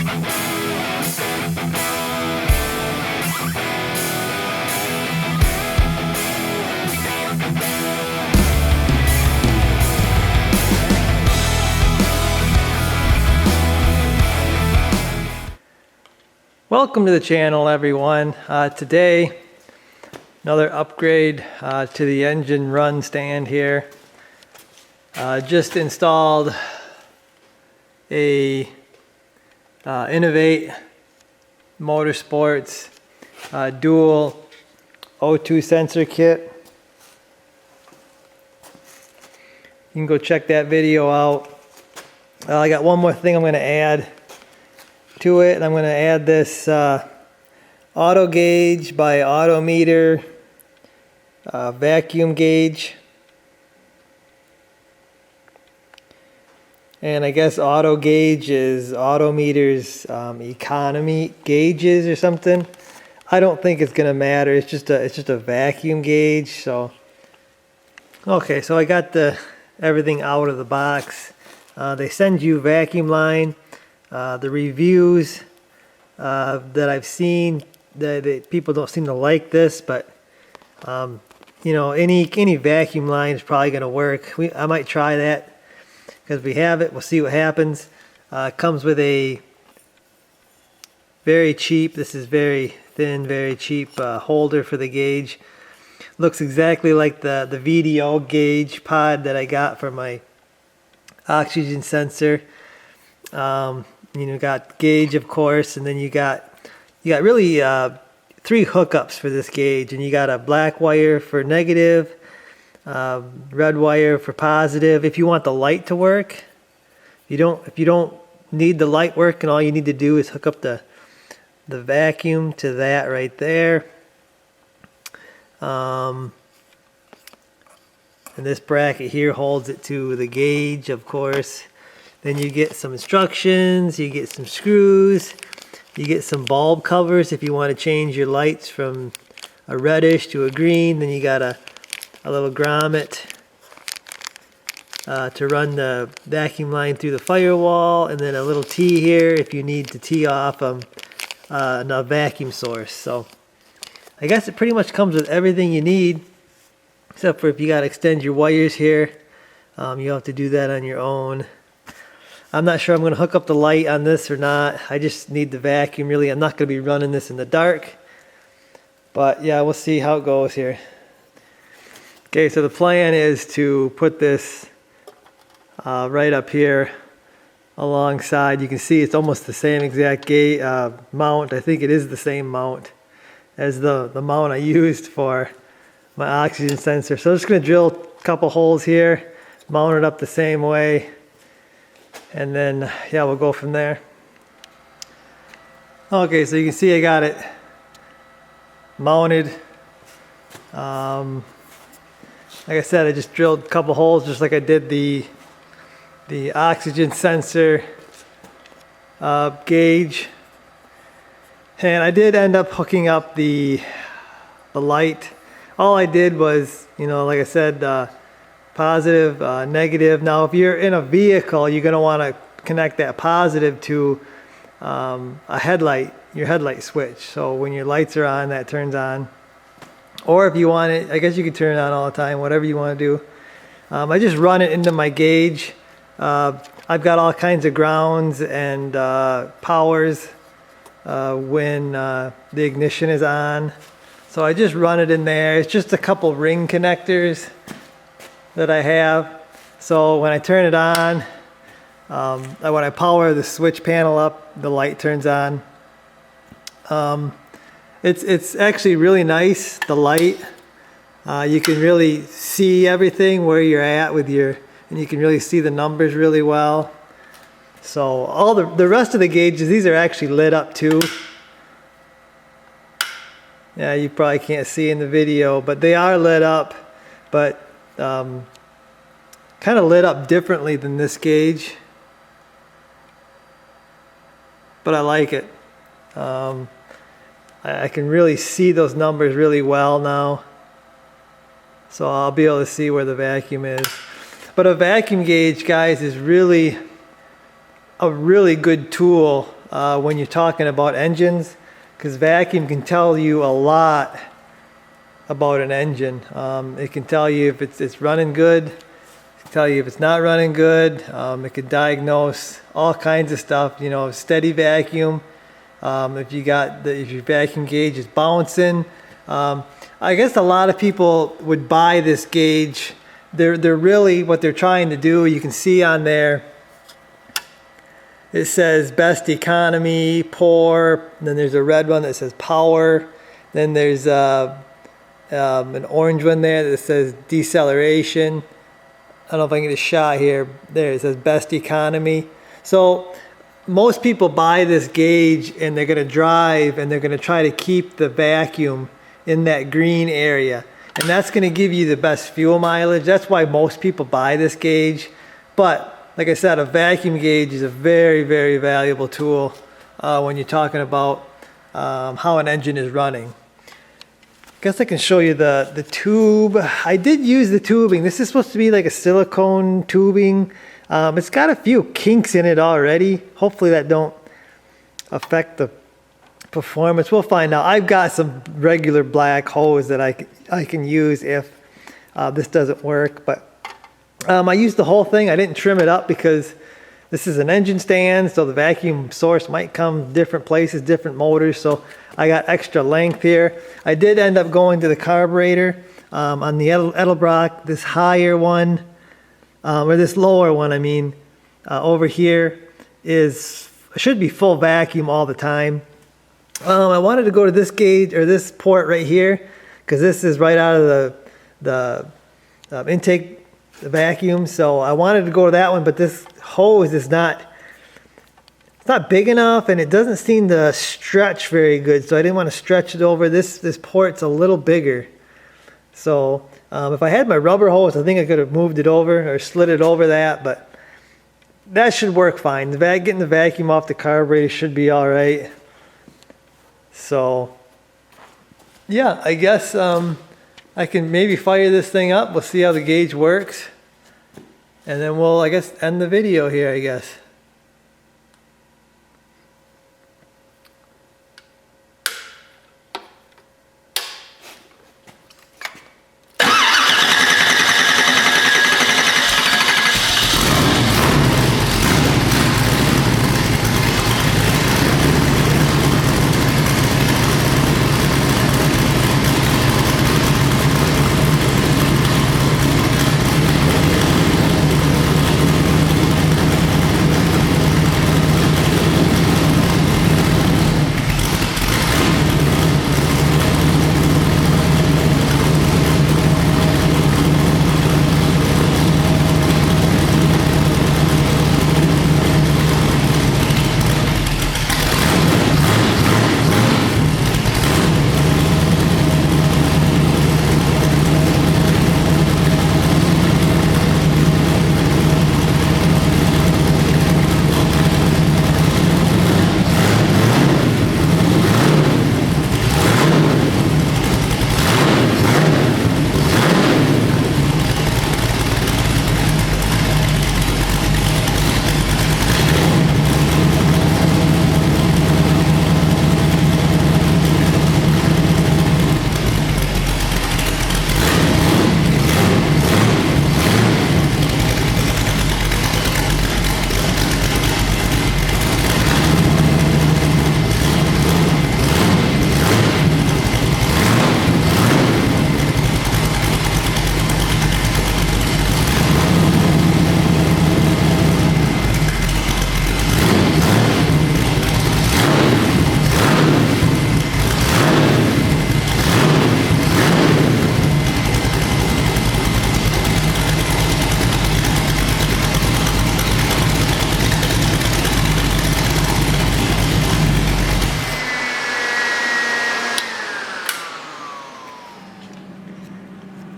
Welcome to the channel, everyone. Today, another upgrade to the engine run stand here. Just installed a Innovate Motorsports dual O2 sensor kit. You can go check that video out. I got one more thing I'm going to add to it. I'm going to add this Autogauge by AutoMeter vacuum gauge, and I guess Autogauge is AutoMeter's economy gauges or something. I don't think it's going to matter. It's just a vacuum gauge. So okay, so I got everything out of the box. They send you vacuum line. The reviews that I've seen, that people don't seem to like this, but you know, any vacuum line is probably going to work. I might try that because we have it. We'll see what happens. It comes with a very cheap, this is very thin, very cheap holder for the gauge. Looks exactly like the VDO gauge pod that I got for my oxygen sensor. You know, got gauge, of course, and then you got really 3 hookups for this gauge, and you got a black wire for negative, red wire for positive. If you want the light to work, if you don't need the light work, and all you need to do is hook up the vacuum to that right there. And this bracket here holds it to the gauge, of course. Then you get some instructions, you get some screws, you get some bulb covers if you want to change your lights from a reddish to a green. Then you got a little grommet to run the vacuum line through the firewall, and then a little T here if you need to tee off a vacuum source. So I guess it pretty much comes with everything you need, except for if you got to extend your wires here. You have to do that on your own. I'm not sure I'm going to hook up the light on this or not. I just need the vacuum, really. I'm not going to be running this in the dark. But yeah, we'll see how it goes here. Okay, so the plan is to put this right up here alongside. You can see it's almost the same exact mount. I think it is the same mount as the mount I used for my oxygen sensor. So I'm just going to drill a couple holes here, mount it up the same way. And then, yeah, we'll go from there. Okay, so you can see I got it mounted. Like I said, I just drilled a couple holes just like I did the oxygen sensor gauge. And I did end up hooking up the light. All I did was, you know, like I said, positive, negative. Now if you're in a vehicle, you're going to want to connect that positive to a headlight, your headlight switch. So when your lights are on, that turns on. Or if you want it, I guess you can turn it on all the time, whatever you want to do. I just run it into my gauge. I've got all kinds of grounds and powers when the ignition is on. So I just run it in there. It's just a couple ring connectors that I have. So when I turn it on, when I power the switch panel up, the light turns on. It's actually really nice, the light. You can really see everything where you're at with and you can really see the numbers really well. So all the rest of the gauges, these are actually lit up too. Yeah, you probably can't see in the video, but they are lit up, but kind of lit up differently than this gauge. But I like it. I can really see those numbers really well now. So I'll be able to see where the vacuum is. But a vacuum gauge, guys, is really a really good tool when you're talking about engines, because vacuum can tell you a lot about an engine. It can tell you if it's running good, it can tell you if it's not running good. It can diagnose all kinds of stuff, you know, steady vacuum. If your vacuum gauge is bouncing. I guess a lot of people would buy this gauge. They're really, what they're trying to do, you can see on there, it says best economy, poor, and then there's a red one that says power, then there's an orange one there that says deceleration. I don't know if I can get a shot here. There, it says best economy. So most people buy this gauge and they're going to drive and they're going to try to keep the vacuum in that green area. And that's going to give you the best fuel mileage. That's why most people buy this gauge. But like I said, a vacuum gauge is a very, very valuable tool when you're talking about how an engine is running. Guess I can show you the tube. I did use the tubing. This is supposed to be like a silicone tubing. It's got a few kinks in it already. Hopefully that don't affect the performance. We'll find out. I've got some regular black hose that I can use if this doesn't work. But I used the whole thing. I didn't trim it up because this is an engine stand, so the vacuum source might come different places, different motors. So I got extra length here. I did end up going to the carburetor on the Edelbrock. This higher one, or this lower one, I mean, over here should be full vacuum all the time. I wanted to go to this gauge, or this port right here, because this is right out of the intake vacuum. So I wanted to go to that one, but this hose is not big enough, and it doesn't seem to stretch very good. So I didn't want to stretch it over. This port's a little bigger. So if I had my rubber hose, I think I could have moved it over or slid it over that, but that should work fine. Getting the vacuum off the carburetor should be all right. So yeah, I guess I can maybe fire this thing up. We'll see how the gauge works. And then we'll, I guess, end the video here, I guess.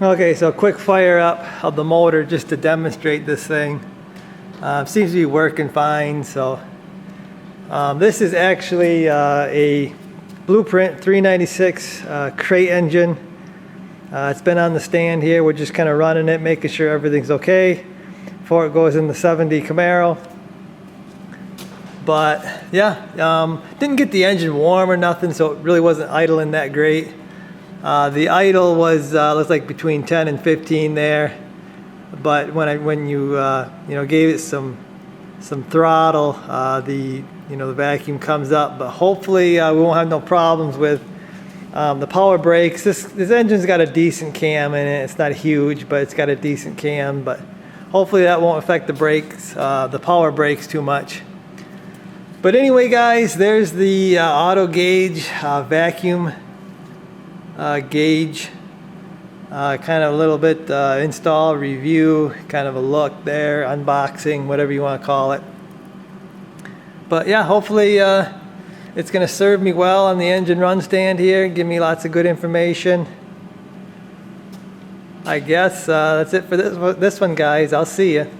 Okay, so quick fire up of the motor just to demonstrate this thing. Seems to be working fine. So this is actually a Blueprint 396 crate engine. It's been on the stand here. We're just kind of running it, making sure everything's okay before it goes in the 70 Camaro. But yeah, didn't get the engine warm or nothing, so it really wasn't idling that great. The idle was looks like between 10 and 15 there, but when you gave it some throttle, the vacuum comes up. But hopefully we won't have no problems with the power brakes. This engine's got a decent cam in it. It's not huge, but it's got a decent cam. But hopefully that won't affect the brakes, the power brakes too much. But anyway, guys, there's the Autogauge vacuum gauge. Kind of a little bit install, review, kind of a look there, unboxing, whatever you want to call it. But yeah, hopefully it's going to serve me well on the engine run stand here, give me lots of good information. I guess that's it for this one, guys. I'll see you.